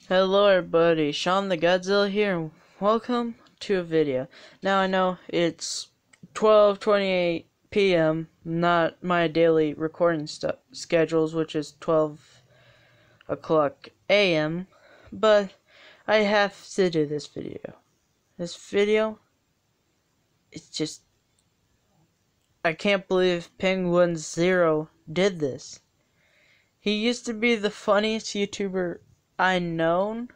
Hello everybody, Sean the Godzilla here, and welcome to a video. Now I know it's 12:28 p.m., not my daily recording schedules, which is 12 o'clock a.m., but I have to do this video. This video, it's just, I can't believe Penguin Zero did this. He used to be the funniest YouTuber I known.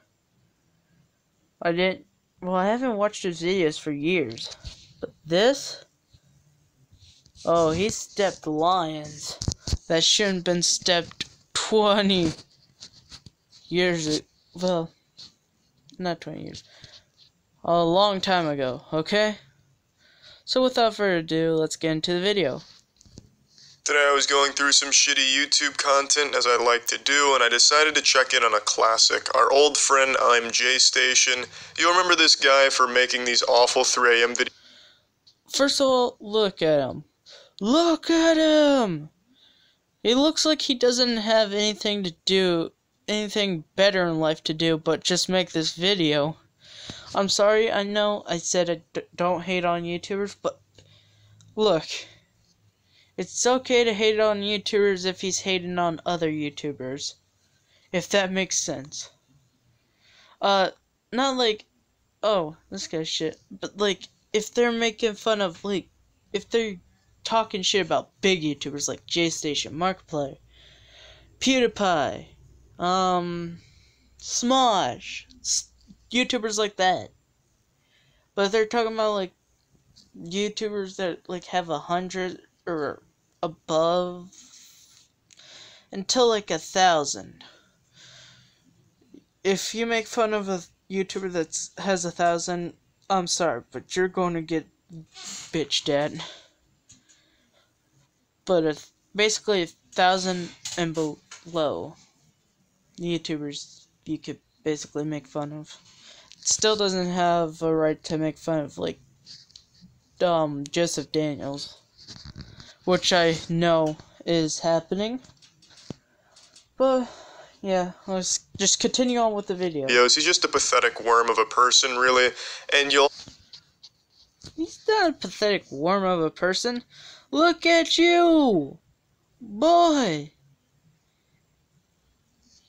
I haven't watched his videos for years. But this? Oh, he stepped lions that shouldn't have been stepped 20 years well, not 20 years. A long time ago, okay? So without further ado, let's get into the video. Today I was going through some shitty YouTube content, as I like to do, and I decided to check in on a classic. Our old friend, I'm J-Station. You remember this guy for making these awful 3 a.m. videos? First of all, look at him. Look at him! He looks like he doesn't have anything better in life to do, but just make this video. I'm sorry, I know I said I don't hate on YouTubers, but look. It's okay to hate on YouTubers if he's hating on other YouTubers. If that makes sense. Not like, oh, this guy's shit. But like, if they're making fun of, like, if they're talking shit about big YouTubers like J-Station, Markiplier, PewDiePie, Smosh, YouTubers like that. But if they're talking about, like, YouTubers that, like, have 100 or above until like 1,000. If you make fun of a YouTuber that has 1,000, I'm sorry, but you're going to get bitched at. But basically 1,000 and below YouTubers you could basically make fun of. It still doesn't have a right to make fun of, like, Joseph Daniels, which I know is happening. But yeah, let's just continue on with the video. He's just a pathetic worm of a person, really, and He's not a pathetic worm of a person. Look at you! Boy!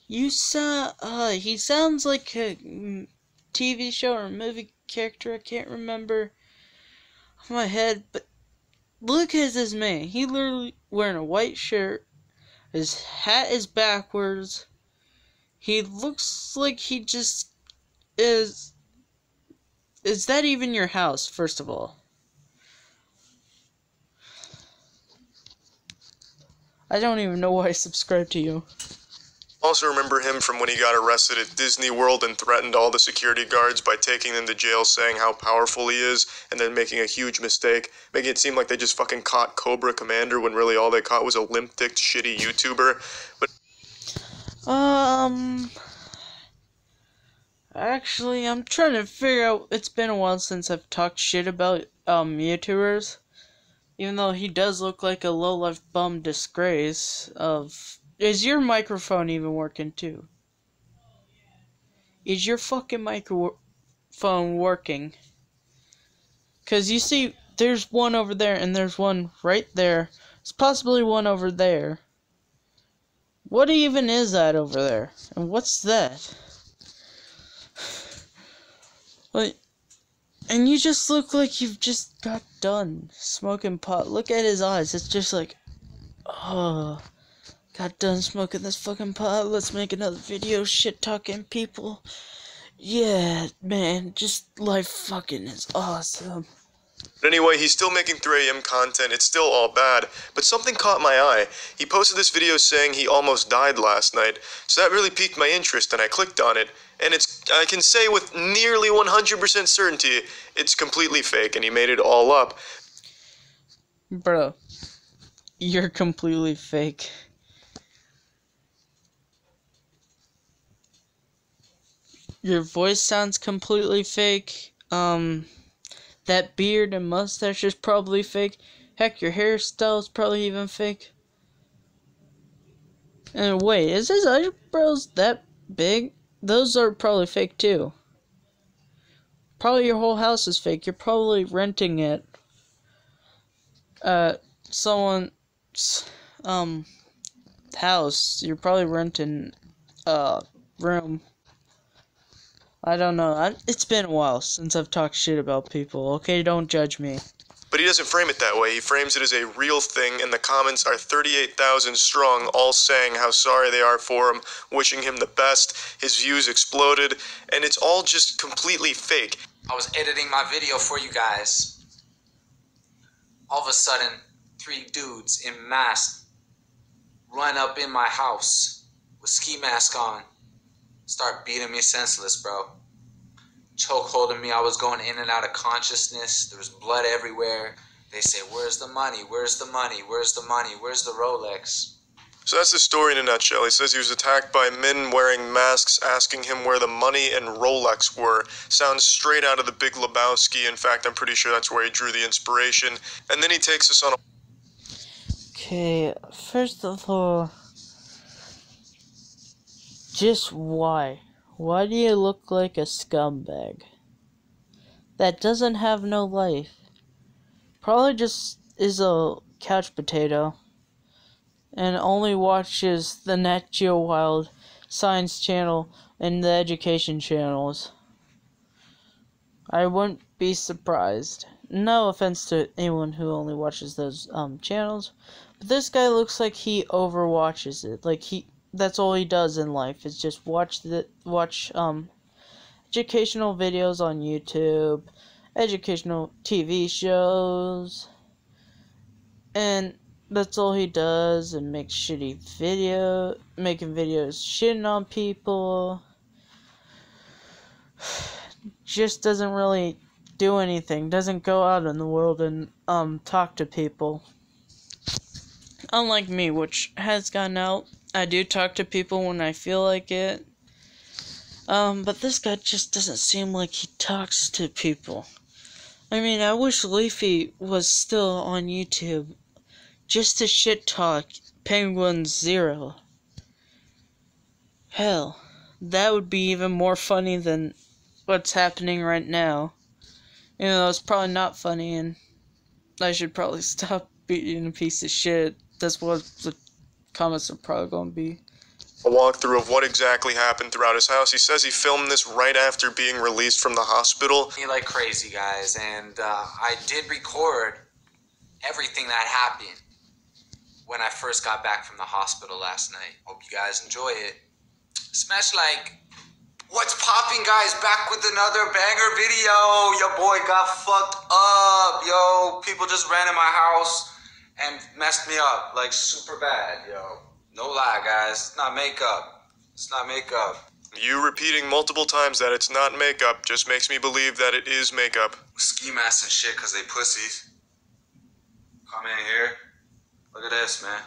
He sounds like a TV show or movie character, I can't remember off my head, but look at this man. He literally wearing a white shirt. His hat is backwards. He looks like he just is. Is that even your house, first of all? I don't even know why I subscribed to you. Also remember him from when he got arrested at Disney World and threatened all the security guards by taking them to jail, saying how powerful he is, and then making a huge mistake, making it seem like they just fucking caught Cobra Commander when really all they caught was a limp-dicked shitty YouTuber. But actually, I'm trying to figure out. It's been a while since I've talked shit about YouTubers, even though he does look like a low-life bum disgrace of. Is your microphone even working too? Is your fucking microphone working? Cause you see, there's one over there and there's one right there. There's possibly one over there. What even is that over there? And what's that? Like, and you just look like you've just got done smoking pot. Look at his eyes. It's just like, oh. Got done smoking this fucking pot. Let's make another video shit talking people. Yeah, man, just life fucking is awesome. anyway, he's still making 3 a.m. content. It's still all bad, but something caught my eye. He posted this video saying he almost died last night, so that really piqued my interest, and I clicked on it. And I can say with nearly 100% certainty, it's completely fake, and he made it all up. Bro, you're completely fake. Your voice sounds completely fake. That beard and mustache is probably fake. Heck, your hairstyle is probably even fake. And wait, is his eyebrows that big? those are probably fake too. Probably your whole house is fake. You're probably renting it. Someone's house. You're probably renting a room. I don't know. It's been a while since I've talked shit about people. Okay, don't judge me. But he doesn't frame it that way. He frames it as a real thing, and the comments are 38,000 strong, all saying how sorry they are for him, wishing him the best. His views exploded, and it's all just completely fake. I was editing my video for you guys. All of a sudden, 3 dudes in masks run up in my house with ski mask on. Start beating me senseless, bro. Choke holding me. I was going in and out of consciousness. There was blood everywhere. They say, where's the money? Where's the money? Where's the money? Where's the Rolex? So that's the story in a nutshell. He says he was attacked by men wearing masks asking him where the money and Rolex were. Sounds straight out of The Big Lebowski. In fact, I'm pretty sure that's where he drew the inspiration. And then he takes us on a... Okay, first of all, just why? Why do you look like a scumbag that doesn't have no life? Probably just is a couch potato and only watches the Nat Geo Wild Science Channel and the education channels. I wouldn't be surprised. No offense to anyone who only watches those channels, but this guy looks like he overwatches it. Like that's all he does in life is just watch educational videos on YouTube, educational TV shows, and that's all he does, and makes making videos shitting on people. Just doesn't really do anything, doesn't go out in the world and talk to people. Unlike me, which has gone out. I do talk to people when I feel like it. But this guy just doesn't seem like he talks to people. I mean, I wish Leafy was still on YouTube just to shit talk Penguin Zero. Hell, that would be even more funny than what's happening right now. Even though it's probably not funny, and I should probably stop being a piece of shit. That's what the comments are probably going to be. A walkthrough of what exactly happened throughout his house. He says he filmed this right after being released from the hospital. Like crazy, guys, and I did record everything that happened when I first got back from the hospital last night. Hope you guys enjoy it. Smash like. What's popping, guys? Back with another banger video. Your boy got fucked up, yo. People just ran in my house and messed me up, like, super bad, yo. No lie, guys. It's not makeup. It's not makeup. You repeating multiple times that it's not makeup just makes me believe that it is makeup. Ski masks and shit, because they pussies. Come in here. Look at this, man.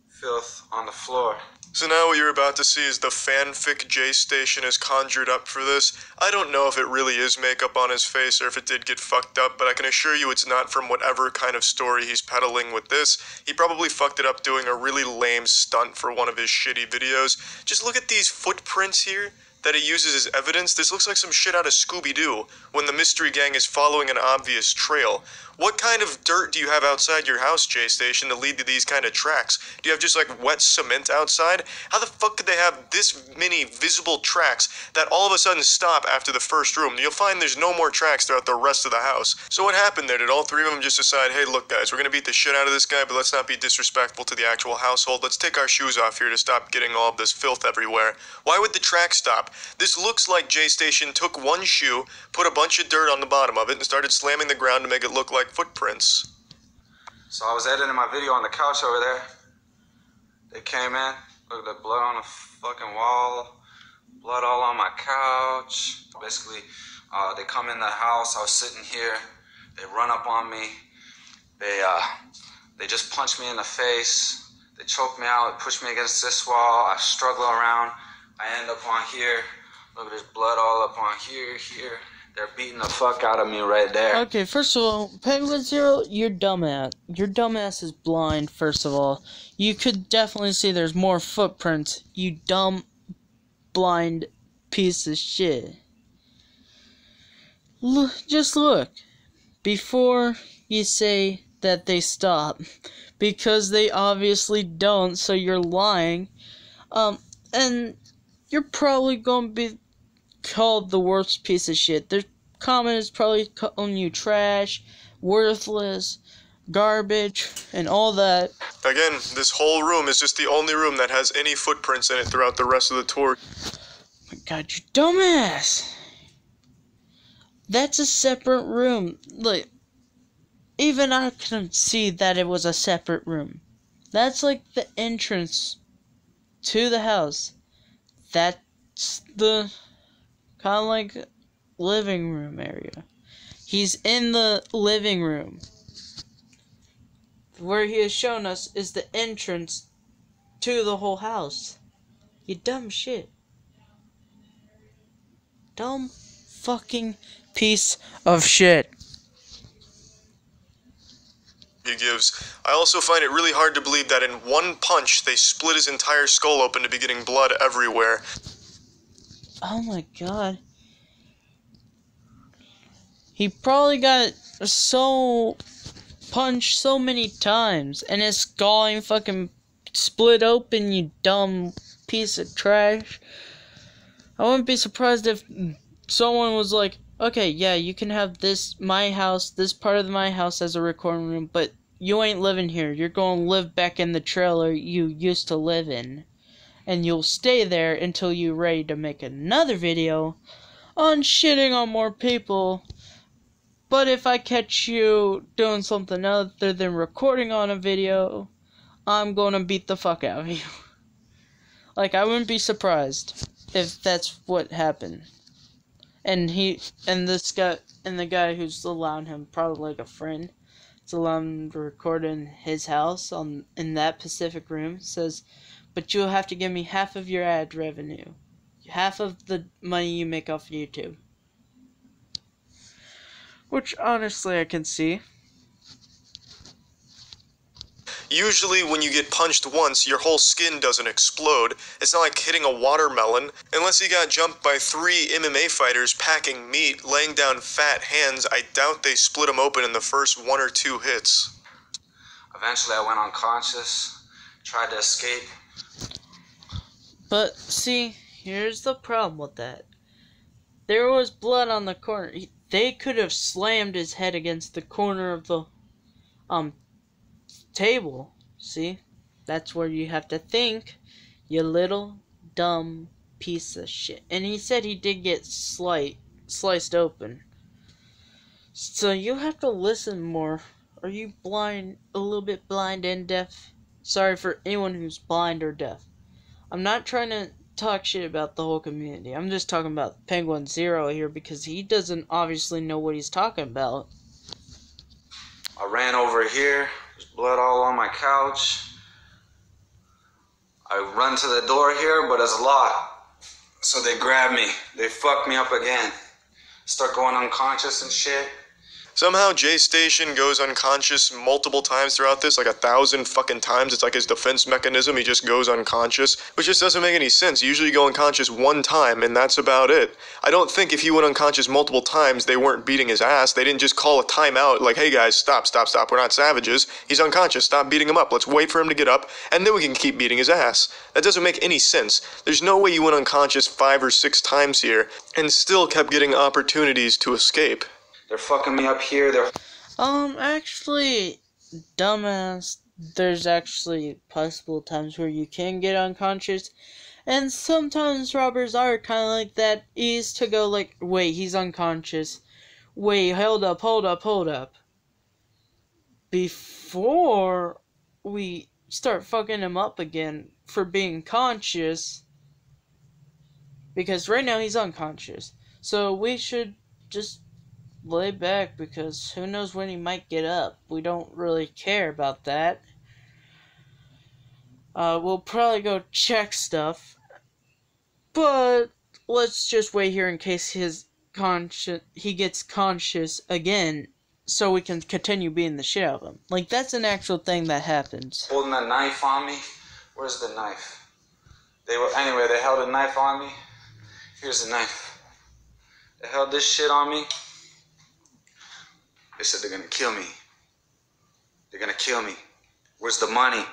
Filth on the floor. So now what you're about to see is the fanfic J Station has conjured up for this. I don't know if it really is makeup on his face or if it did get fucked up, but I can assure you it's not from whatever kind of story he's peddling with this. He probably fucked it up doing a really lame stunt for one of his shitty videos. Just look at these footprints here that he uses as evidence. This looks like some shit out of Scooby-Doo when the mystery gang is following an obvious trail. What kind of dirt do you have outside your house, J Station, to lead to these kind of tracks? Do you have just like wet cement outside? How the fuck could they have this many visible tracks that all of a sudden stop after the first room? You'll find there's no more tracks throughout the rest of the house. So what happened there? Did all 3 of them just decide, hey look guys, we're gonna beat the shit out of this guy, but let's not be disrespectful to the actual household. Let's take our shoes off here to stop getting all of this filth everywhere. Why would the track stop? This looks like J Station took one shoe, put a bunch of dirt on the bottom of it, and started slamming the ground to make it look like footprints. So I was editing my video on the couch over there. They came in, look at the blood on the fucking wall, blood all on my couch. Basically, they come in the house, I was sitting here, they run up on me, they just punch me in the face, they choke me out, push me against this wall, I struggle around, I end up on here, look at this blood all up on here. They're beating the fuck out of me right there. Okay, first of all, Penguin Zero, you're dumbass. Your dumbass is blind, first of all. You could definitely see there's more footprints. You dumb, blind piece of shit. Look, just look. Before you say that they stop, because they obviously don't, so you're lying. And you're probably gonna be called the worst piece of shit. Their comment is probably calling you trash, worthless, garbage, and all that. Again, this whole room is just the only room that has any footprints in it throughout the rest of the tour. Oh my god, you dumbass! That's a separate room. Like, even I couldn't see that it was a separate room. That's like the entrance to the house. That's the kind of like living room area. He's in the living room. Where he has shown us is the entrance to the whole house. You dumb shit. Dumb fucking piece of shit. He gives. I also find it really hard to believe that in one punch they split his entire skull open to be getting blood everywhere. Oh my god. He probably got so punched so many times and his skull ain't fucking split open, you dumb piece of trash. I wouldn't be surprised if someone was like, okay, yeah, you can have this, my house, this part of my house as a recording room, but you ain't living here. You're going to live back in the trailer you used to live in. And you'll stay there until you're ready to make another video on shitting on more people. But if I catch you doing something other than recording on a video, I'm going to beat the fuck out of you. Like, I wouldn't be surprised if that's what happened. And this guy, and the guy who's allowing him, probably like a friend, to allow him to record in his house in that Pacific room, says, but you'll have to give me half of your ad revenue. Half of the money you make off YouTube. Which, honestly, I can see. Usually when you get punched once, your whole skin doesn't explode. It's not like hitting a watermelon. Unless he got jumped by 3 MMA fighters packing meat, laying down fat hands, I doubt they split him open in the first 1 or 2 hits. Eventually I went unconscious, tried to escape. But, see, here's the problem with that. There was blood on the corner. They could have slammed his head against the corner of the, table. See? That's where you have to think, you little dumb piece of shit. And he said he did get sliced open. So you have to listen more. Are you blind, a little bit blind and deaf? Sorry for anyone who's blind or deaf. I'm not trying to talk shit about the whole community. I'm just talking about Penguin Zero here because he doesn't obviously know what he's talking about. I ran over here. There's blood all on my couch. I run to the door here, but it's locked. So they grab me. They fuck me up again. Start going unconscious and shit. Somehow Jay Station goes unconscious multiple times throughout this, like 1,000 fucking times. It's like his defense mechanism. He just goes unconscious, which just doesn't make any sense. You usually go unconscious 1 time, and that's about it. I don't think if he went unconscious multiple times, they weren't beating his ass. They didn't just call a timeout, like, hey guys, stop. We're not savages. He's unconscious. Stop beating him up. Let's wait for him to get up, and then we can keep beating his ass. That doesn't make any sense. There's no way you went unconscious 5 or 6 times here, and still kept getting opportunities to escape. They're fucking me up here. Actually, dumbass, there's actually possible times where you can get unconscious, and sometimes robbers are kind of like that, is to go like, wait, he's unconscious, wait, hold up, before we start fucking him up again for being conscious, because right now he's unconscious, so we should just lay back, because who knows when he might get up. We don't really care about that. We'll probably go check stuff, but let's just wait here in case he gets conscious again, so we can continue beating the shit out of him. Like, that's an actual thing that happens. Holding a knife on me. Where's the knife? They held a knife on me, Here's a knife. They held this shit on me. They said they're gonna kill me. They're gonna kill me. Where's the money?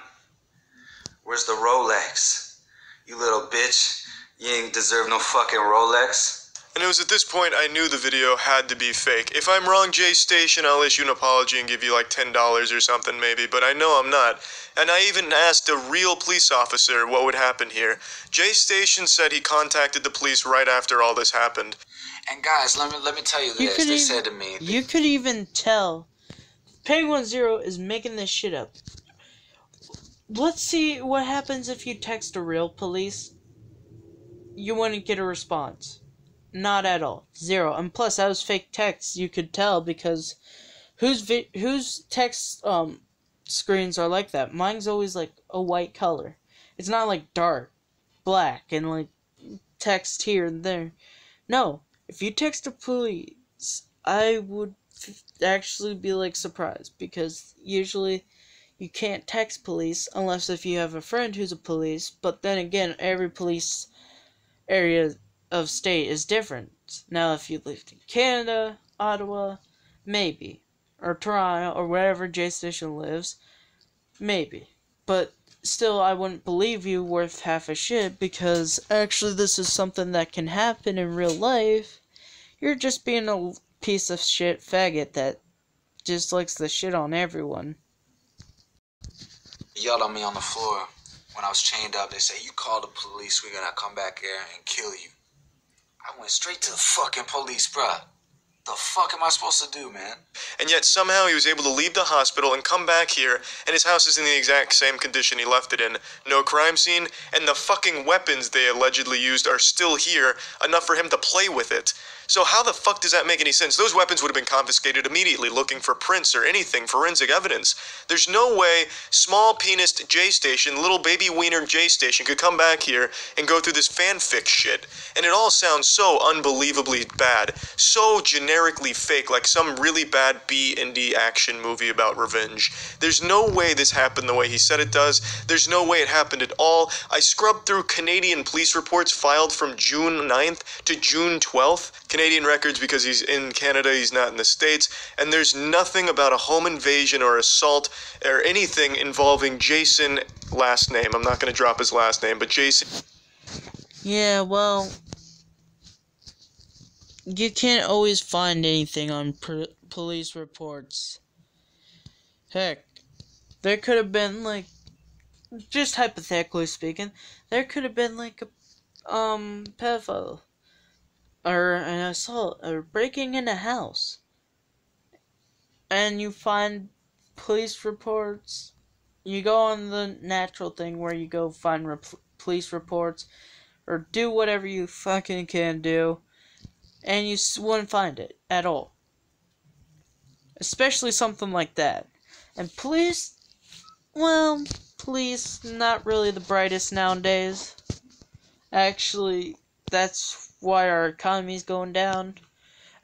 Where's the Rolex? You little bitch. You ain't deserve no fucking Rolex. And it was at this point I knew the video had to be fake. If I'm wrong, Jay Station, I'll issue an apology and give you like $10 or something maybe, but I know I'm not. And I even asked a real police officer what would happen here. Jay Station said he contacted the police right after all this happened. And guys, let me tell you this. They said to me... You could even tell Penguin Zero is making this shit up. Let's see what happens if you text a real police. You wouldn't get a response. Not at all. Zero. And plus, that was fake text. You could tell because whose text screens are like that? Mine's always like a white color. It's not like dark, black, and like text here and there. No. If you text the police, I would actually be like surprised because usually you can't text police unless if you have a friend who's a police. But then again, every police area of state is different. Now, if you lived in Canada, Ottawa, maybe, or Toronto, or wherever Jay Station lives, maybe. But still, I wouldn't believe you worth half a shit because actually this is something that can happen in real life. You're just being a piece of shit faggot that just likes to shit on everyone. They yelled at me on the floor when I was chained up. They said, "You call the police, we're gonna come back here and kill you." I went straight to the fucking police, bruh. The fuck am I supposed to do, man? And yet somehow he was able to leave the hospital and come back here, and his house is in the exact same condition he left it in. No crime scene, and the fucking weapons they allegedly used are still here, enough for him to play with it. So how the fuck does that make any sense? Those weapons would have been confiscated immediately, looking for prints or anything, forensic evidence. There's no way small penised Jay Station, little baby wiener Jay Station could come back here and go through this fanfic shit. And it all sounds so unbelievably bad, so generically fake, like some really bad B-indie action movie about revenge. There's no way this happened the way he said it does. There's no way it happened at all. I scrubbed through Canadian police reports filed from June 9th to June 12th. Canadian records because he's in Canada, he's not in the States, and there's nothing about a home invasion or assault or anything involving Jason, last name. I'm not going to drop his last name, but Jason. Yeah, well, you can't always find anything on police reports. Heck, there could have been, like, just hypothetically speaking, there could have been, like, a, pedophile, or an assault, or breaking in a house, and you find police reports. You go on the natural thing where you go find police reports, or do whatever you fucking can do, and you wouldn't find it at all. Especially something like that. And police, well, police, not really the brightest nowadays. Actually, that's why our economy's going down.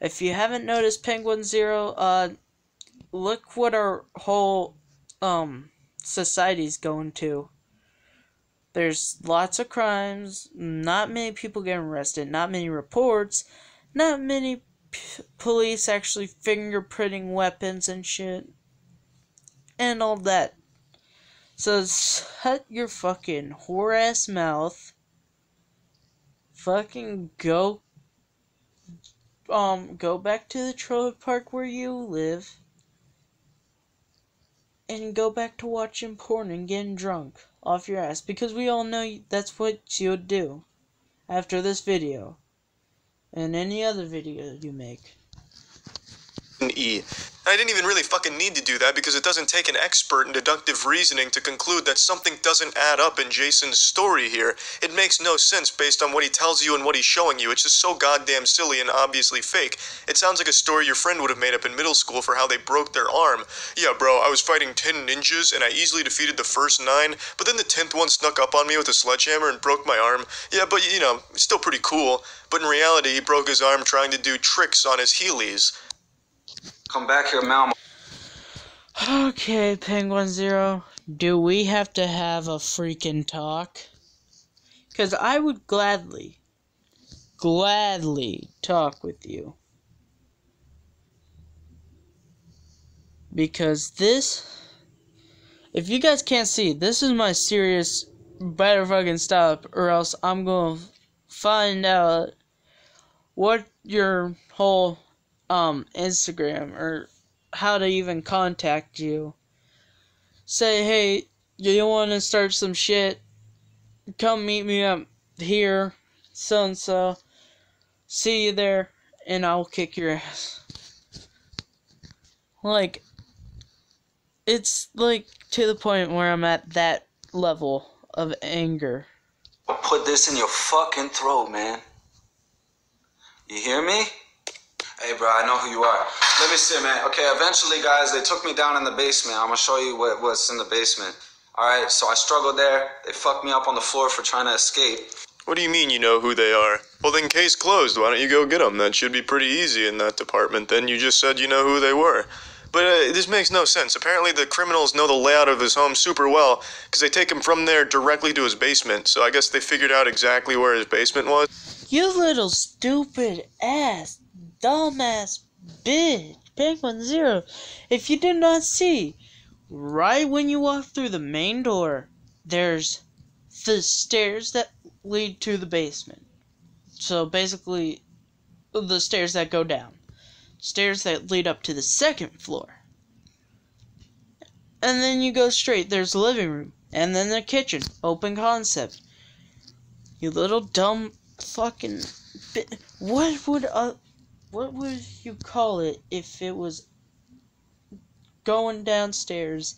If you haven't noticed, Penguin Zero, look what our whole, society's going to. There's lots of crimes, not many people getting arrested, not many reports, not many police actually fingerprinting weapons and shit, and all that. So shut your fucking whore-ass mouth. Fucking go back to the trailer park where you live, and go back to watching porn and getting drunk off your ass, because we all know that's what you would do after this video and any other video you make. E. I didn't even really fucking need to do that because it doesn't take an expert in deductive reasoning to conclude that something doesn't add up in Jason's story here. It makes no sense based on what he tells you and what he's showing you. It's just so goddamn silly and obviously fake. It sounds like a story your friend would have made up in middle school for how they broke their arm. Yeah, bro, I was fighting 10 ninjas and I easily defeated the first 9, but then the 10th one snuck up on me with a sledgehammer and broke my arm. Yeah, but you know, it's still pretty cool. But in reality, he broke his arm trying to do tricks on his Heelys. Come back here, Mal. Okay, Penguin Zero. Do we have to have a freaking talk? Because I would gladly gladly talk with you. Because this, if you guys can't see, this is my serious, better fucking stop, or else I'm gonna find out what your whole, Instagram, or how to even contact you. Say, hey, you want to start some shit? Come meet me up here, so-and-so. See you there, and I'll kick your ass. Like, it's, like, to the point where I'm at that level of anger. I'll put this in your fucking throat, man. You hear me? Hey, bro, I know who you are. Let me see, man. Okay, eventually, guys, they took me down in the basement. I'm gonna show you what's in the basement. Alright, so I struggled there. They fucked me up on the floor for trying to escape. What do you mean you know who they are? Well, then case closed. Why don't you go get them? That should be pretty easy in that department. Then you just said you know who they were. But this makes no sense. Apparently the criminals know the layout of his home super well because they take him from there directly to his basement. So I guess they figured out exactly where his basement was. You little stupid ass, dumbass bitch, Penguin Zero. If you did not see, right when you walk through the main door, there's the stairs that lead to the basement. So basically, the stairs that go down. Stairs that lead up to the second floor. And then you go straight. There's the living room. And then the kitchen. Open concept. You little dumb fucking bit. What would you call it if it was going downstairs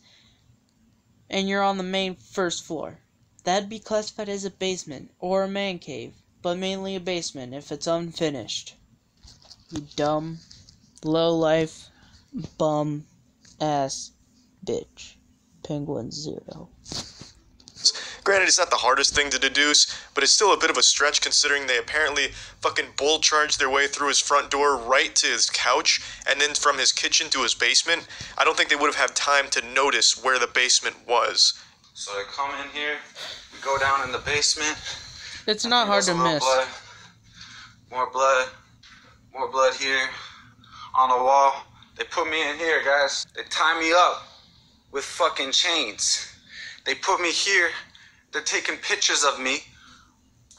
and you're on the main first floor? That'd be classified as a basement or a man cave, but mainly a basement if it's unfinished. You dumb, low-life, bum ass bitch. Penguin Zero. Granted, it's not the hardest thing to deduce, but it's still a bit of a stretch considering they apparently fucking bull charged their way through his front door right to his couch, and then from his kitchen to his basement. I don't think they would have had time to notice where the basement was. So they come in here, we go down in the basement. It's not hard to miss. Blood, more blood here on the wall. They put me in here, guys. They tie me up with fucking chains. They put me here. They're taking pictures of me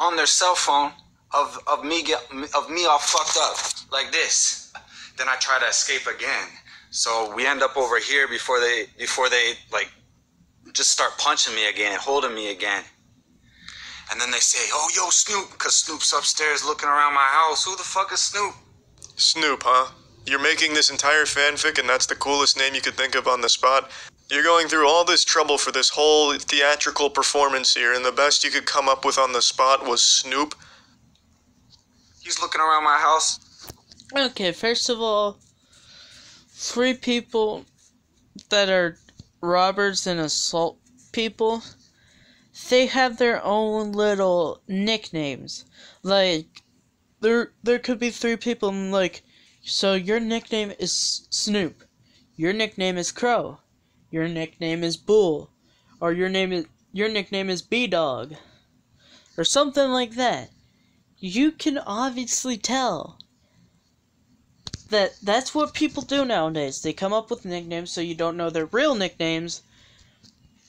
on their cell phone of me all fucked up like this. Then I try to escape again. So we end up over here before they like just start punching me again, holding me again. And then they say, "Oh, yo, Snoop," because Snoop's upstairs looking around my house. Who the fuck is Snoop? Snoop, huh? You're making this entire fanfic and that's the coolest name you could think of on the spot? You're going through all this trouble for this whole theatrical performance here, and the best you could come up with on the spot was Snoop? He's looking around my house. Okay, first of all, 3 people that are robbers and assault people, they have their own little nicknames. Like, there could be 3 people, and like, so your nickname is Snoop, your nickname is Crow, your nickname is Bull, or your nickname is B-Dog, or something like that. You can obviously tell that that's what people do nowadays. They come up with nicknames so you don't know their real nicknames.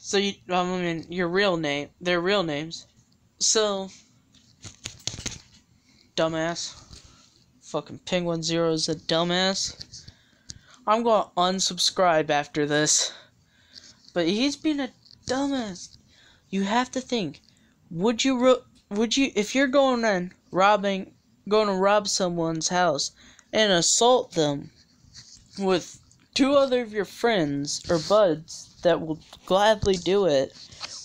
So you, their real names. So, dumbass. Fucking Penguin Zero is a dumbass. I'm gonna unsubscribe after this. But he's been a dumbass. You have to think. Would you, if you're going to rob someone's house and assault them with 2 other of your friends or buds that will gladly do it,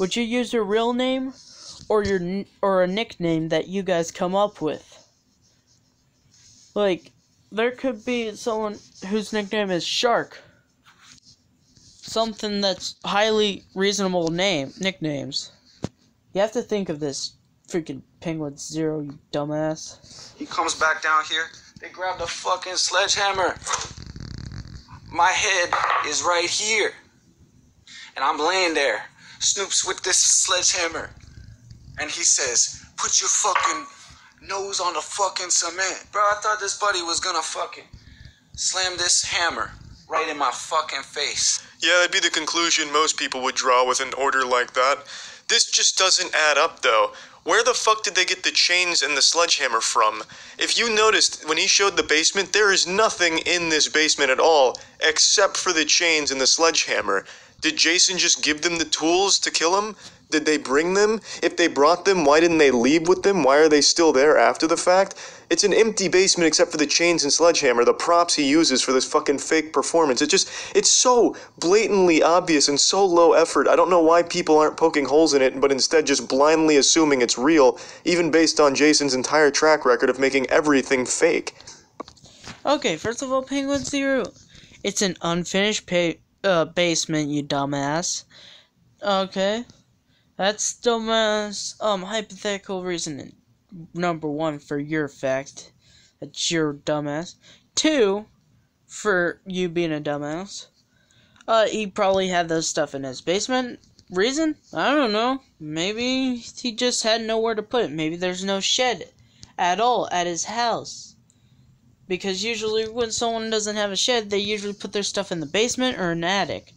would you use your real name or a nickname that you guys come up with? Like, there could be someone whose nickname is Shark. Something that's highly reasonable nicknames. You have to think of this, freaking Penguin Zero, you dumbass. He comes back down here. They grab the fucking sledgehammer. My head is right here. And I'm laying there. Snoop's with this sledgehammer. And he says, "Put your fucking nose on the fucking cement. Bro, I thought this buddy was gonna fucking slam this hammer right in my fucking face. Yeah, that'd be the conclusion most people would draw with an order like that. This just doesn't add up, though. Where the fuck did they get the chains and the sledgehammer from? If you noticed, when he showed the basement, there is nothing in this basement at all, except for the chains and the sledgehammer. Did Jason just give them the tools to kill him? Did they bring them? If they brought them, why didn't they leave with them? Why are they still there after the fact? It's an empty basement except for the chains and sledgehammer, the props he uses for this fucking fake performance. It's so blatantly obvious and so low effort. I don't know why people aren't poking holes in it, but instead just blindly assuming it's real, even based on Jason's entire track record of making everything fake. Okay, first of all, Penguin Zero, it's an unfinished basement, you dumbass. Okay. That's dumbass, hypothetical reasoning. Number one, for your fact. That's your dumbass. Two, for you being a dumbass. He probably had those stuff in his basement. Reason? I don't know. Maybe he just had nowhere to put it. Maybe there's no shed at all at his house. Because usually when someone doesn't have a shed, they usually put their stuff in the basement or an attic.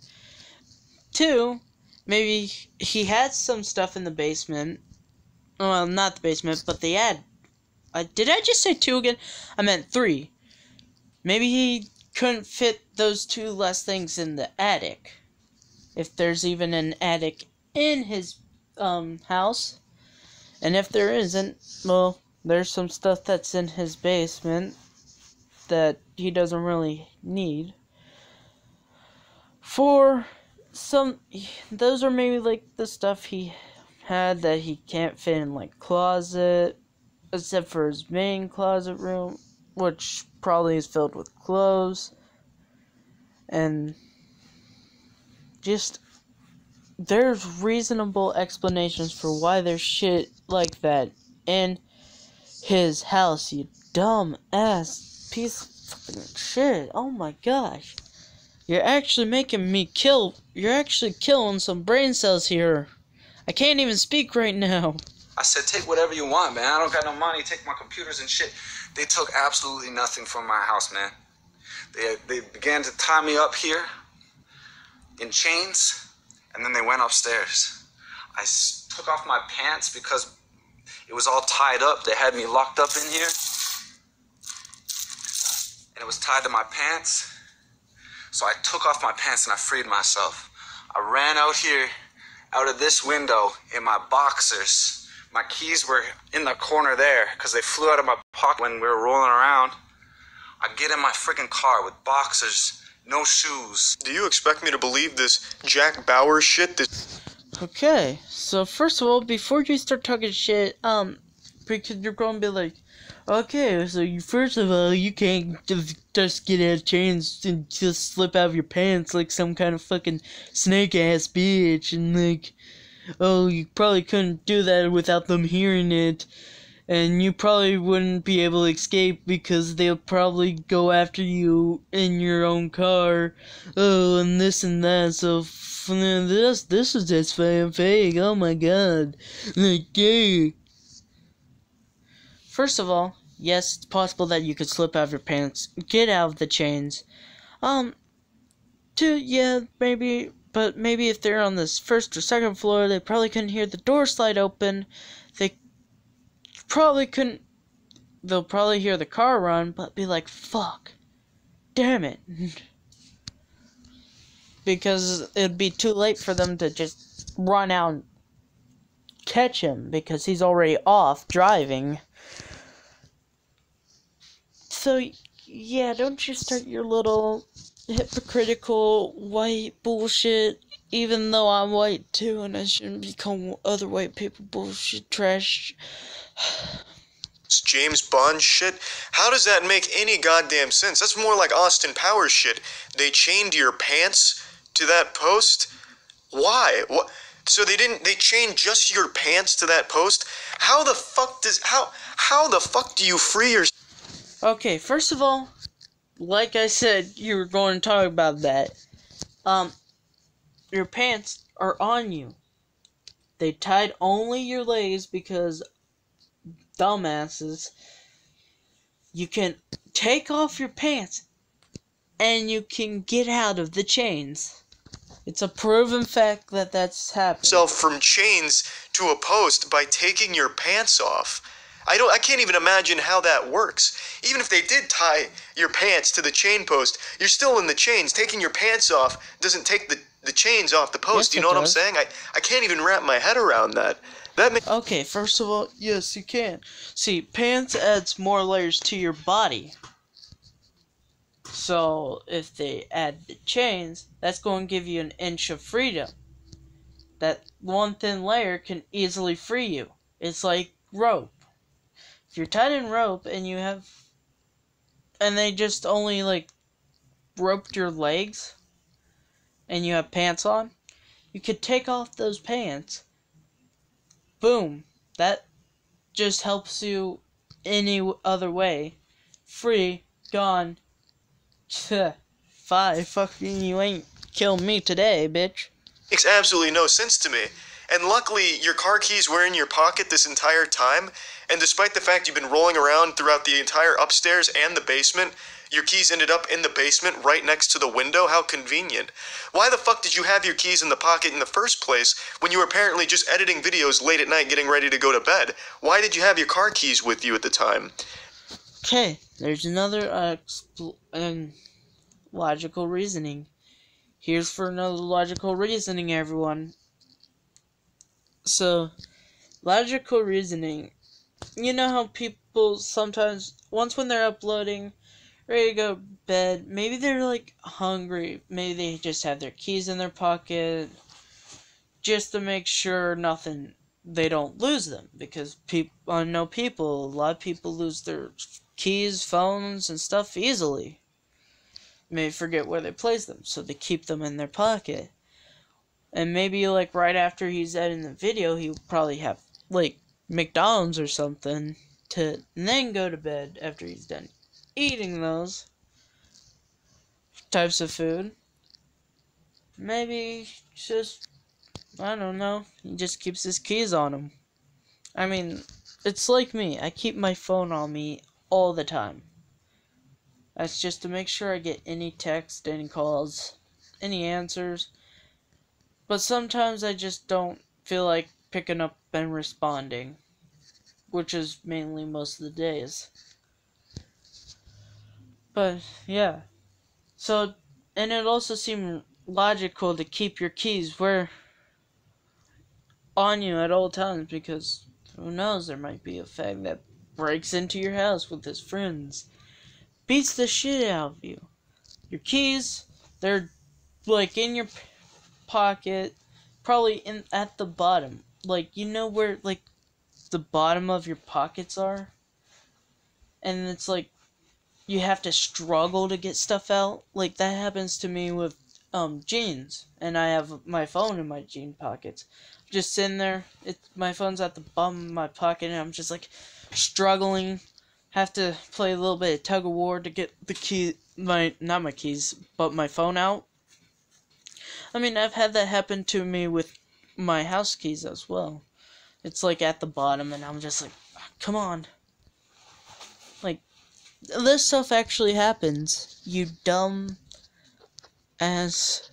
Two, maybe he had some stuff in the basement. Well, not the basement, but the attic. Did I just say 2 again? I meant 3. Maybe he couldn't fit those 2 less things in the attic. If there's even an attic in his house. And if there isn't, well, there's some stuff that's in his basement that he doesn't really need. Those are maybe like the stuff he had that he can't fit in, like closet, except for his main closet room, which probably is filled with clothes. And just, there's reasonable explanations for why there's shit like that in his house, you dumb ass piece of fucking shit. Oh my gosh. You're actually making me you're actually killing some brain cells here. I can't even speak right now. I said, take whatever you want, man. I don't got no money. Take my computers and shit. They took absolutely nothing from my house, man. They began to tie me up here in chains, and then they went upstairs. I took off my pants because it was all tied up. They had me locked up in here, and it was tied to my pants. So I took off my pants and I freed myself. I ran out here, out of this window in my boxers. My keys were in the corner there because they flew out of my pocket when we were rolling around. I get in my freaking car with boxers, no shoes. Do you expect me to believe this Jack Bauer shit? Okay, so first of all, before you start talking shit, because you're gonna be like, okay, so first of all, you can't just get out of chains and just slip out of your pants like some kind of fucking snake-ass bitch, and like, oh, you probably couldn't do that without them hearing it, and you probably wouldn't be able to escape because they'll probably go after you in your own car, oh, and this and that, so this is just fake, oh my god, like, yeah. First of all, yes, it's possible that you could slip out of your pants, get out of the chains. Yeah, maybe, but maybe if they're on this first or second floor, they probably couldn't hear the door slide open. They'll probably hear the car run, but be like, fuck, damn it. Because it'd be too late for them to just run out and catch him, because he's already off driving. So, yeah, don't you start your little hypocritical white bullshit, even though I'm white too, and I shouldn't be calling other white people bullshit trash. It's James Bond shit? How does that make any goddamn sense? That's more like Austin Powers shit. They chained your pants to that post? Why? What? So they chained just your pants to that post? How the fuck do you free yourself? Okay, first of all, like I said, you were going to talk about that. Your pants are on you. They tied only your legs because dumbasses, you can take off your pants and you can get out of the chains. It's a proven fact that that's happened. Yourself from chains to a post by taking your pants off. I can't even imagine how that works. Even if they did tie your pants to the chain post, you're still in the chains. Taking your pants off doesn't take the chains off the post. Yes, you know what I'm does. saying? I can't even wrap my head around that. Okay, first of all, yes, you can. See, pants adds more layers to your body. So, if they add the chains, that's going to give you an inch of freedom. That one thin layer can easily free you. It's like rope. If you're tied in rope and they just only, like, roped your legs, and you have pants on, you could take off those pants. Boom. That just helps you any other way. Free. Gone. Fucking you ain't killed me today, bitch. Makes absolutely no sense to me. And luckily, your car keys were in your pocket this entire time, and despite the fact you've been rolling around throughout the entire upstairs and the basement, your keys ended up in the basement right next to the window. How convenient. Why the fuck did you have your keys in the pocket in the first place when you were apparently just editing videos late at night getting ready to go to bed? Why did you have your car keys with you at the time? Okay, there's another logical reasoning. Here's for another logical reasoning, everyone. So, logical reasoning. You know how people sometimes, once when they're uploading, ready to go to bed, maybe they're like hungry, maybe they just have their keys in their pocket, just to make sure they don't lose them, because I know a lot of people lose their keys, phones, and stuff easily. May forget where they place them, so they keep them in their pocket. And maybe, like, right after he's editing the video, he'll probably have, like, McDonald's or something, and then go to bed after he's done eating those types of food. Maybe just, I don't know, he just keeps his keys on him. I mean, it's like me. I keep my phone on me all the time. That's just to make sure I get any text, any calls, any answers. But sometimes I just don't feel like picking up and responding, which is mainly most of the days. But, yeah. So, and it also seemed logical to keep your keys on you at all times, because who knows, there might be a fag that breaks into your house with his friends, beats the shit out of you. Your keys, they're like in your pocket, probably at the bottom. Like, you know where, like, the bottom of your pockets are? And it's like, you have to struggle to get stuff out. Like, that happens to me with, jeans. And I have my phone in my jean pockets. Just sitting there, my phone's at the bottom of my pocket, and I'm just, like, struggling. Have to play a little bit of tug of war to get not my keys, but my phone out. I mean, I've had that happen to me with my house keys as well. It's like at the bottom, and I'm just like, come on. Like, this stuff actually happens. You dumb ass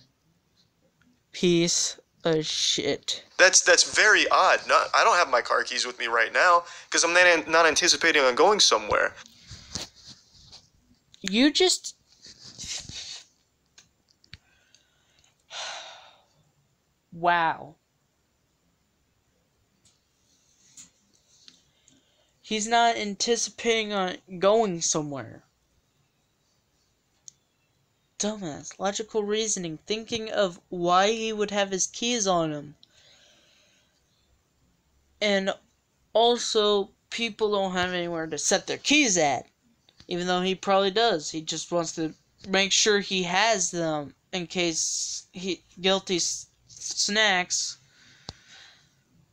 piece of shit. That's very odd. I don't have my car keys with me right now because I'm not anticipating on going somewhere. You just... Wow. He's not anticipating on going somewhere. Dumbass. Logical reasoning. Thinking of why he would have his keys on him. And also, people don't have anywhere to set their keys at. Even though he probably does. He just wants to make sure he has them in case guilty snacks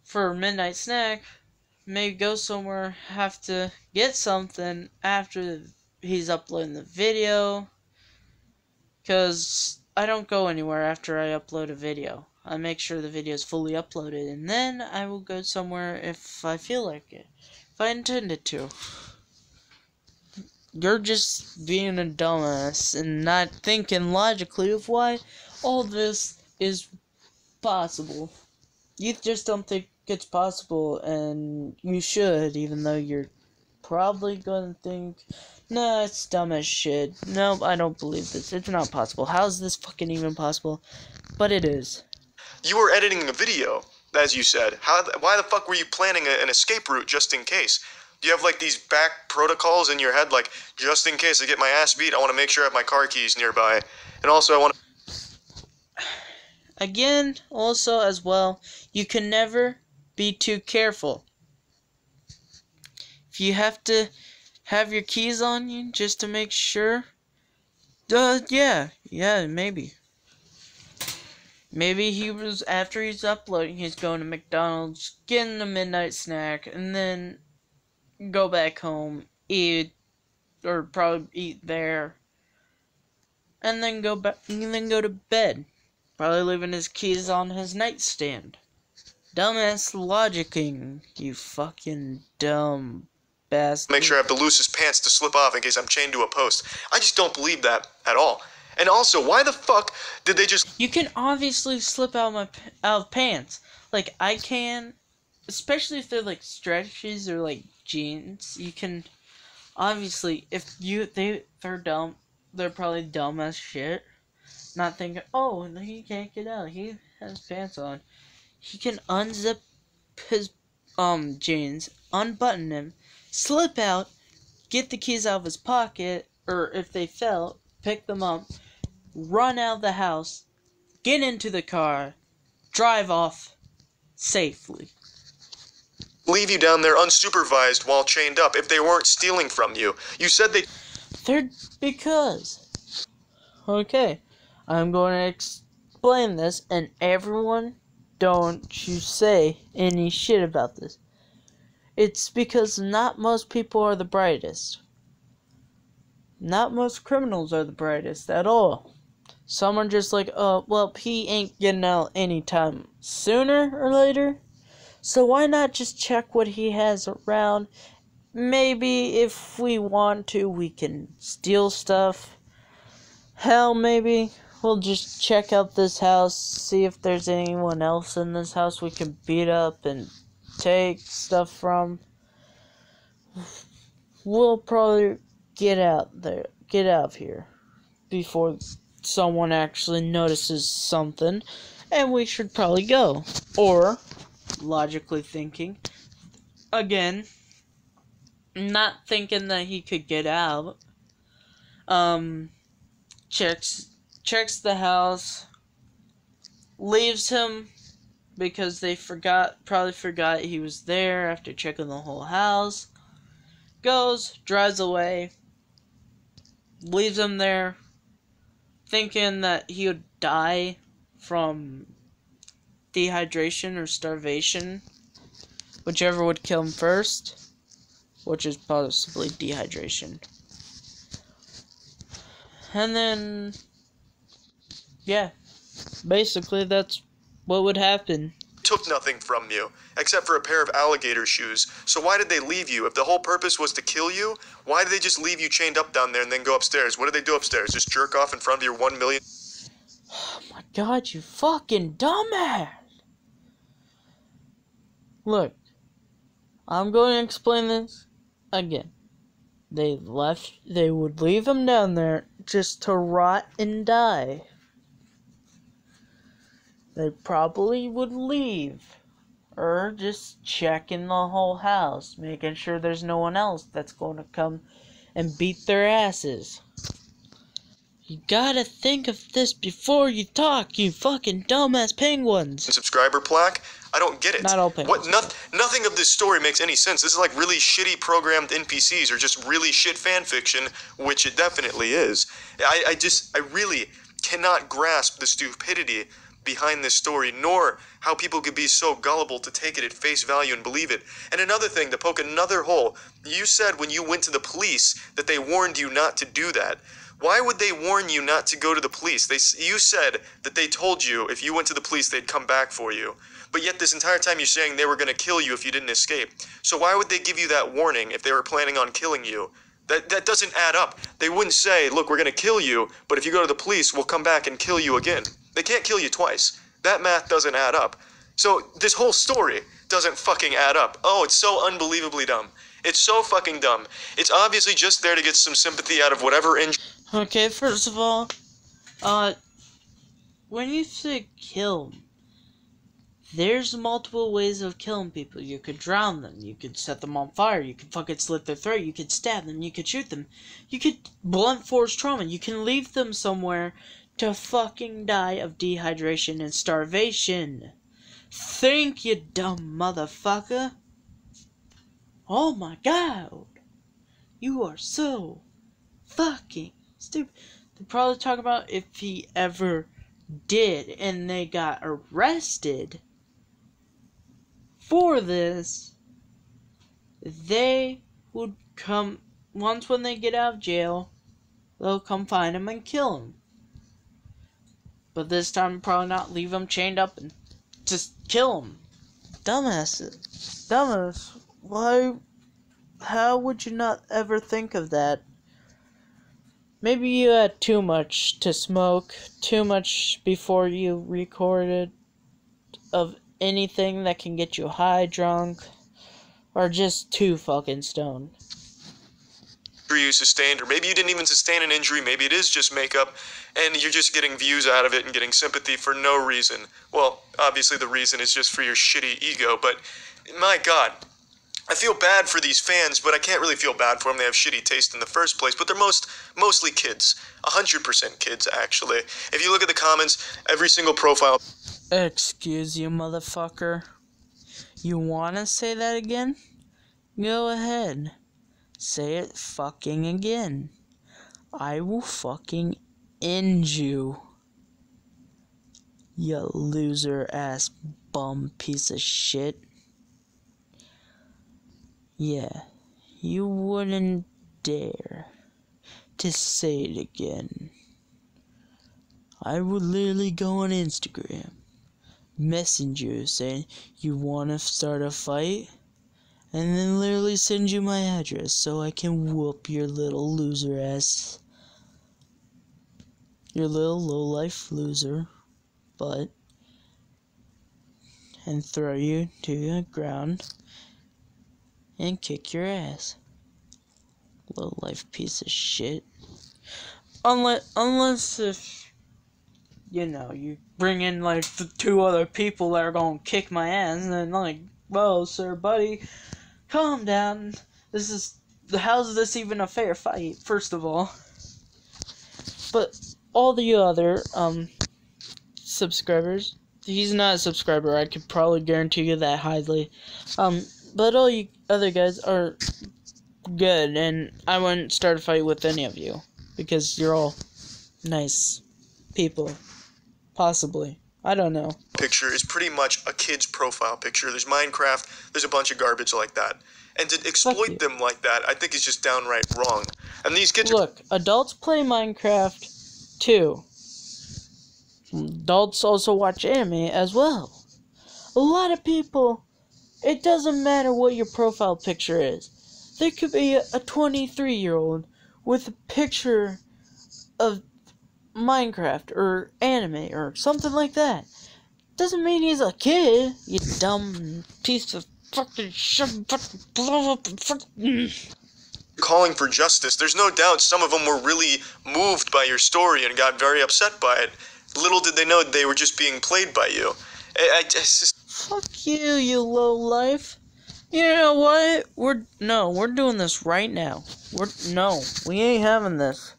for a midnight snack. Maybe go somewhere, have to get something after he's uploading the video. Because I don't go anywhere after I upload a video. I make sure the video is fully uploaded, and then I will go somewhere if I feel like it. if I intended to. You're just being a dumbass and not thinking logically of why all this is possible. You just don't think it's possible, and you should, even though you're probably gonna think, nah, it's dumb as shit. No, I don't believe this. It's not possible. How is this fucking even possible? But it is. You were editing a video, as you said. Why the fuck were you planning an escape route just in case? Do you have like these back protocols in your head, like, just in case I get my ass beat, I want to make sure I have my car keys nearby, and also I want to... Again, also as well, you can never be too careful. If you have to have your keys on you just to make sure, yeah, maybe. Maybe he was, after he's uploading, he's going to McDonald's, getting a midnight snack, and then go back home, eat, or probably eat there, and then go back, and then go to bed. Probably leaving his keys on his nightstand. Dumbass logicking, you fucking dumb bastard. Make sure I have the loosest pants to slip off in case I'm chained to a post. I just don't believe that at all. And also, why the fuck did they just... You can obviously slip out of pants. Like, I can, especially if they're like stretchies or like jeans. You can, obviously, if they're dumb, they're probably dumb as shit. Not thinking, oh, he can't get out, he has pants on. He can unzip his jeans, unbutton them, slip out, get the keys out of his pocket, or if they fell, pick them up, run out of the house, get into the car, drive off safely. Leave you down there unsupervised while chained up if they weren't stealing from you. You said because. Okay, I'm going to explain this, and everyone, don't you say any shit about this. It's because not most people are the brightest. Not most criminals are the brightest at all. Some are just like, oh, well, he ain't getting out anytime sooner or later. So why not just check what he has around? Maybe if we want to, we can steal stuff. Hell, maybe we'll just check out this house, see if there's anyone else in this house we can beat up and take stuff from. We'll probably get out of here before someone actually notices something, and we should probably go. Or, logically thinking, again, not thinking that he could get out, checks the house, leaves him because they probably forgot he was there after checking the whole house, goes, drives away, leaves him there, thinking that he would die from dehydration or starvation, whichever would kill him first, which is possibly dehydration. And then, yeah, basically that's what would happen. Took nothing from you, except for a pair of alligator shoes. So why did they leave you? If the whole purpose was to kill you, why did they just leave you chained up down there and then go upstairs? What did they do upstairs? Just jerk off in front of your 1 million? Oh my god, you fucking dumbass! Look, I'm going to explain this again. They would leave him down there just to rot and die. They probably would leave, or just checking the whole house, making sure there's no one else that's going to come and beat their asses. You gotta think of this before you talk, you fucking dumbass penguins. Subscriber plaque? I don't get it. Not all penguins. Nothing of this story makes any sense. This is like really shitty programmed NPCs or just really shit fan fiction, which it definitely is. I really cannot grasp the stupidity behind this story, nor how people could be so gullible to take it at face value and believe it. And another thing, to poke another hole, you said when you went to the police that they warned you not to do that. Why would they warn you not to go to the police? You said that they told you if you went to the police they'd come back for you. but yet this entire time you're saying they were going to kill you if you didn't escape. So why would they give you that warning if they were planning on killing you? That doesn't add up. They wouldn't say, look, we're going to kill you, but if you go to the police, we'll come back and kill you again. They can't kill you twice. That math doesn't add up. So this whole story doesn't fucking add up. Oh, it's so unbelievably dumb. It's so fucking dumb. It's obviously just there to get some sympathy out of whatever Okay, first of all, when you say kill, there's multiple ways of killing people. You could drown them, you could set them on fire, you could fucking slit their throat, you could stab them, you could shoot them, you could blunt force trauma, you can leave them somewhere to fucking die of dehydration and starvation. Think, you dumb motherfucker. Oh my god. You are so fucking stupid. They probably talk about if he ever did and they got arrested for this, they would come, once when they get out of jail, they'll come find him and kill him. But this time, probably not leave him chained up and just kill him. Dumbass. Why? How would you not ever think of that? Maybe you had too much to smoke, too much before you recorded of anything that can get you high, drunk, or just too fucking stoned. You sustained, or maybe you didn't even sustain an injury, maybe it is just makeup, and you're just getting views out of it and getting sympathy for no reason. Well, obviously the reason is just for your shitty ego, but my god, I feel bad for these fans, but I can't really feel bad for them. They have shitty taste in the first place, but they're mostly kids. 100% kids, actually. If you look at the comments, every single profile... Excuse you, motherfucker. You wanna say that again? Go ahead. Say it fucking again. I will fucking end you. You loser ass bum piece of shit. Yeah, you wouldn't dare to say it again. I would literally go on Instagram, message you saying you want to start a fight, and then literally send you my address so I can whoop your little loser ass. Your little low-life loser butt. And throw you to the ground and kick your ass. Low-life piece of shit. Unless if, you know, you bring in like the two other people that are gonna kick my ass, and then like, well, sir, buddy, calm down. How's this even a fair fight, first of all? But all the other, subscribers, he's not a subscriber, I could probably guarantee you that highly. But all you other guys are good, and I wouldn't start a fight with any of you, because you're all nice people. Possibly. I don't know. Picture is pretty much a kid's profile picture. There's Minecraft, there's a bunch of garbage like that. And to exploit them like that, I think is just downright wrong. And these kids Look, adults play Minecraft too. Adults also watch anime as well. A lot of people, it doesn't matter what your profile picture is. There could be a 23-year-old with a picture of Minecraft or anime or something like that. Doesn't mean he's a kid, you dumb piece of fucking shit. Blow up and fucking... calling for justice. There's no doubt some of them were really moved by your story and got very upset by it. Little did they know they were just being played by you. Fuck you, you low life. You know what? We're doing this right now. We ain't having this.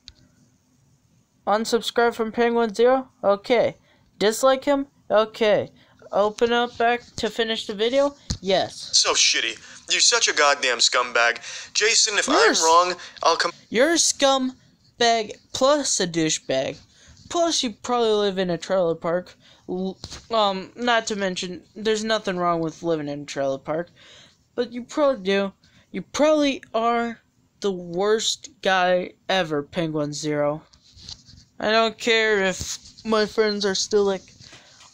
Unsubscribe from Penguin Zero? Okay. Dislike him? Okay. Open up back to finish the video? Yes. So shitty. You're such a goddamn scumbag. Jason, if I'm wrong, I'll come... You're a scumbag plus a douchebag. Plus, you probably live in a trailer park. Not to mention, there's nothing wrong with living in a trailer park. But you probably do. You probably are the worst guy ever, Penguin Zero. I don't care if my friends are still, like,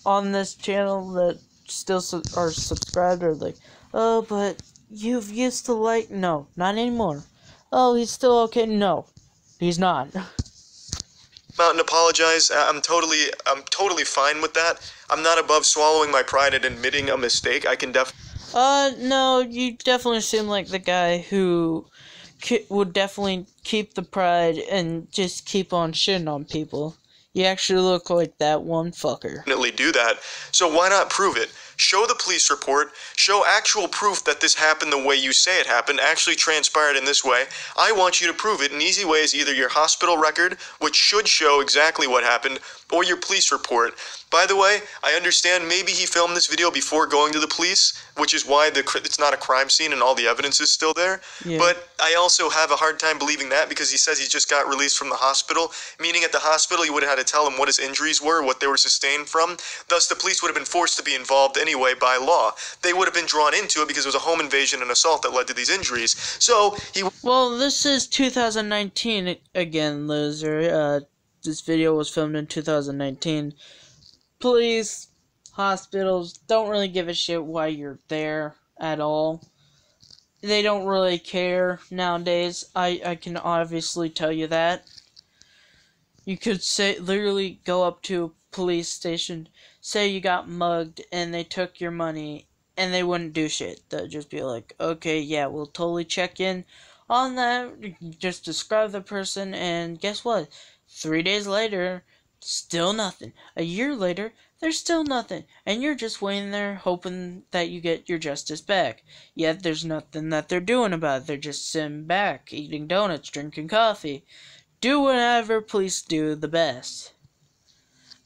on this channel that still are subscribed are like, oh, but you've used to like. No, not anymore. Oh, he's still okay. No, he's not. Out and apologize. I'm totally fine with that. I'm not above swallowing my pride and admitting a mistake. I can No, you definitely seem like the guy who would definitely keep the pride and just keep on shitting on people. You actually look like that one fucker. Definitely do that. So why not prove it? Show the police report. Show actual proof that this happened the way you say it happened, actually transpired in this way. I want you to prove it. An easy way is either your hospital record, which should show exactly what happened, or your police report. By the way, I understand maybe he filmed this video before going to the police, which is why it's not a crime scene and all the evidence is still there. Yeah. But I also have a hard time believing that because he says he just got released from the hospital, meaning at the hospital he would have had to tell him what his injuries were, what they were sustained from. Thus, the police would have been forced to be involved anyway by law. They would have been drawn into it because it was a home invasion and assault that led to these injuries. So, Well, this is 2019 again, loser. This video was filmed in 2019. Police, hospitals don't really give a shit why you're there at all. They don't really care nowadays. I can obviously tell you that. You could literally go up to a police station, say you got mugged, and they took your money, and they wouldn't do shit. They'd just be like, okay, yeah, we'll totally check in on that, just describe the person, and guess what? 3 days later, still nothing. A year later, there's still nothing. And you're just waiting there hoping that you get your justice back. Yet there's nothing that they're doing about it. They're just sitting back, eating donuts, drinking coffee. Do whatever police do the best.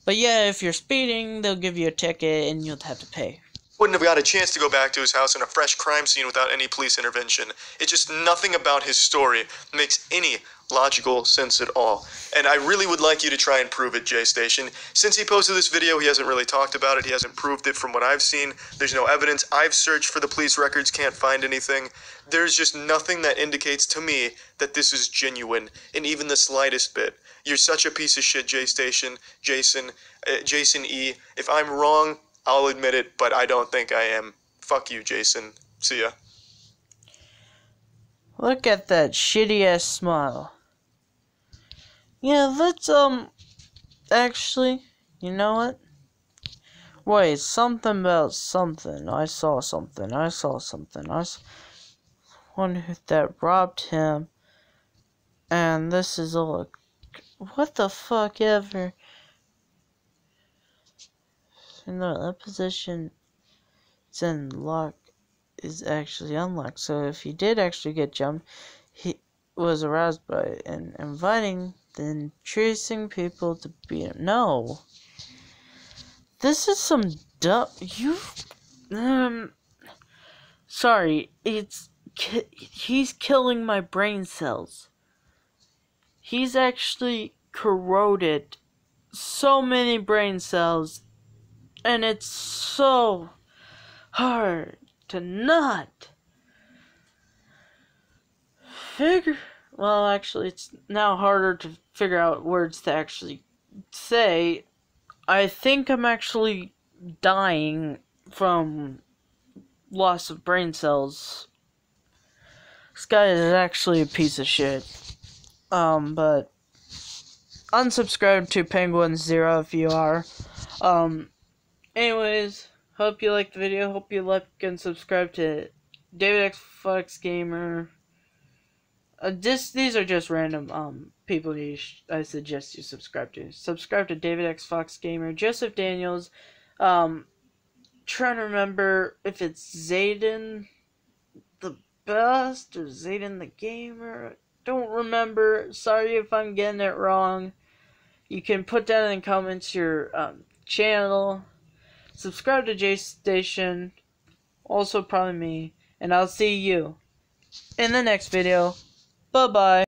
But yeah, if you're speeding, they'll give you a ticket and you'll have to pay. Wouldn't have got a chance to go back to his house in a fresh crime scene without any police intervention. It's just nothing about his story makes any logical sense at all. And I really would like you to try and prove it, J-Station. Since he posted this video, he hasn't really talked about it. He hasn't proved it from what I've seen. There's no evidence. I've searched for the police records, can't find anything. There's just nothing that indicates to me that this is genuine in even the slightest bit. You're such a piece of shit, J-Station, Jason E. If I'm wrong, I'll admit it, but I don't think I am. Fuck you, Jason. See ya. Look at that shitty-ass smile. Yeah, let's, actually, you know what? Wait, something about something. I saw something. One that robbed him. And this is all, what the fuck ever. No, that position is unlocked, is actually unlocked. So if he did actually get jumped, he was aroused by it and inviting the chasing people to be. No, this is some dumb. Sorry, he's killing my brain cells. He's actually corroded so many brain cells. And it's so hard to not figure. Well, actually, it's now harder to figure out words to actually say. I think I'm actually dying from loss of brain cells. This guy is actually a piece of shit. But unsubscribe to Penguin0 if you are. Anyways, hope you liked the video. Hope you like and subscribe to David X Fox Gamer. These are just random people I suggest you subscribe to. Subscribe to David X Fox Gamer, Joseph Daniels. Trying to remember if it's Zayden the Best or Zayden the Gamer. Don't remember. Sorry if I'm getting it wrong. You can put down in the comments your channel. Subscribe to J-Station, also probably me, and I'll see you in the next video. Bye-bye.